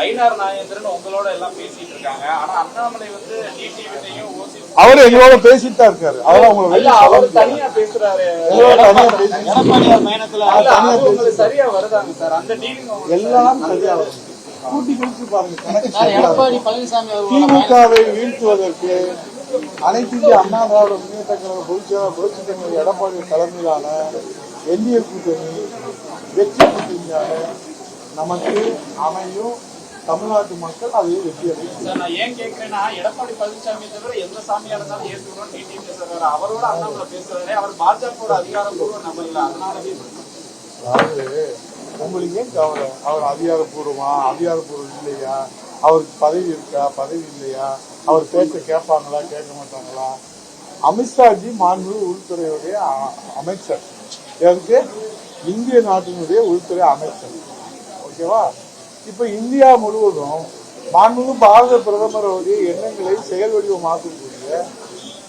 ஐநார் நாகேந்திரன் உங்களோட எல்லாம் பேசிட்டு இருக்காங்க. ஆனா அண்ணாமலை வந்து டிடிவிலையும் அவரு எங்களோட பேசிட்டு தான் இருக்காரு. அவர் தனியா பேசுறாரு. எடப்பாடியார் பயணத்துல சரியா வருதாங்க சார் அந்த டீலிங் எல்லாம் சரியா வரும். கூட்டி கழிச்சு பாருங்க. எடப்பாடி பழனிசாமி திமுகவை வீழ்த்துவதற்கு அனைத்து இந்திய அண்ணா திராவிட முன்னேற்ற கழக பொதுச்செயலாளர் புரட்சித் தலைவர் எடப்பாடி தலைமையிலான என்டிஏ கூட்டணி வெற்றி கூட்டணியாக நமக்கு அமையும். தமிழ்நாட்டு மக்கள் அதை வெற்றி அடையும். நான் ஏன் கேட்கிறேன்னா எடப்பாடி பழனிசாமி தவிர எந்த சாமியா இருந்தாலும் ஏற்றுக்கணும் டிடி பேசுறாரு. அவரோட அண்ணாமலை பேசுறாரு. அவர் பாஜக அதிகாரப்பூர்வ நம்ம இல்ல. அதனாலவே அதாவது உங்களுக்கு ஏன் கவலை? அவர் அதிகாரப்பூர்வம் இல்லையா? அவருக்கு பதவி இருக்கா, பதவி இல்லையா? அவர் பேச்ச கேட்பாங்களா, கேட்க மாட்டாங்களா? அமித்ஷாஜி மாண்பு உள்துறையுடைய அமைச்சர், எனக்கு இந்திய நாட்டினுடைய உள்துறை அமைச்சர். ஓகேவா? இப்ப இந்தியா முழுவதும் மாண்புமிகு பாரத பிரதமருடைய எண்ணங்களை செயல் வடிவமாக்கக்கூடிய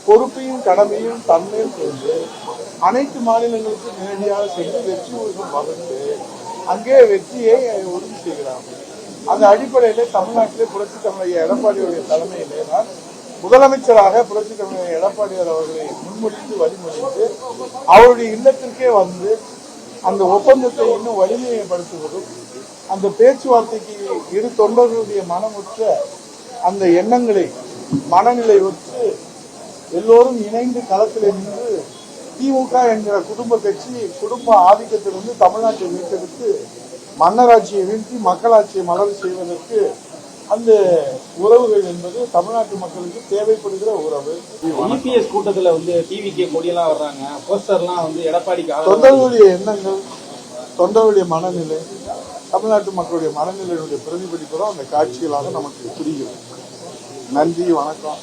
பொறுப்பையும் கடமையும் தன்மையும் கொண்டு அனைத்து மாநிலங்களுக்கும் நேரடியாக சென்று வெற்றி ஊக்கம் பகிர்ந்து அங்கே வெற்றியை உறுதி செய்கிறார்கள். அந்த அடிப்படையிலே தமிழ்நாட்டிலே புரட்சித் தலைவர் எடப்பாடியுடைய தலைமையிலே நான் முதலமைச்சராக புரட்சித் தலைவர் எடப்பாடியார் அவர்களை முன்மொழிந்து வழிமொழிந்து அவருடைய இல்லத்திற்கே வந்து அந்த ஒப்பந்தத்தை இன்னும் வலிமைப்படுத்துவதும் அந்த பேச்சுவார்த்தைக்கு இரு தொண்டர்களுடைய மனமுற்ற அந்த எண்ணங்களை மனநிலை ஒத்து எல்லோரும் இணைந்து களத்தில் நின்று திமுக என்கிற குடும்ப கட்சி குடும்ப ஆதிக்கத்திலிருந்து தமிழ்நாட்டை மீட்டெடுத்து மன்னராட்சியை வீழ்த்தி மக்களாட்சியை மலர் செய்வதற்கு அந்த உறவுகள் என்பது தமிழ்நாட்டு மக்களுக்கு தேவைப்படுகிற உறவு. இபிஎஸ் கூட்டத்துல வந்து டிவிக்கு கொடியெல்லாம் வர்றாங்க, போஸ்டர்லாம் வந்து எடப்பாடிக்கு தொண்டர்களுடைய எண்ணங்கள், தொண்டர்களுடைய மனநிலை, தமிழ்நாட்டு மக்களுடைய மனநிலையினுடைய பிரதிபலிப்பு தான் அந்த காட்சிகளாக நமக்கு புரிகிறது. நன்றி, வணக்கம்.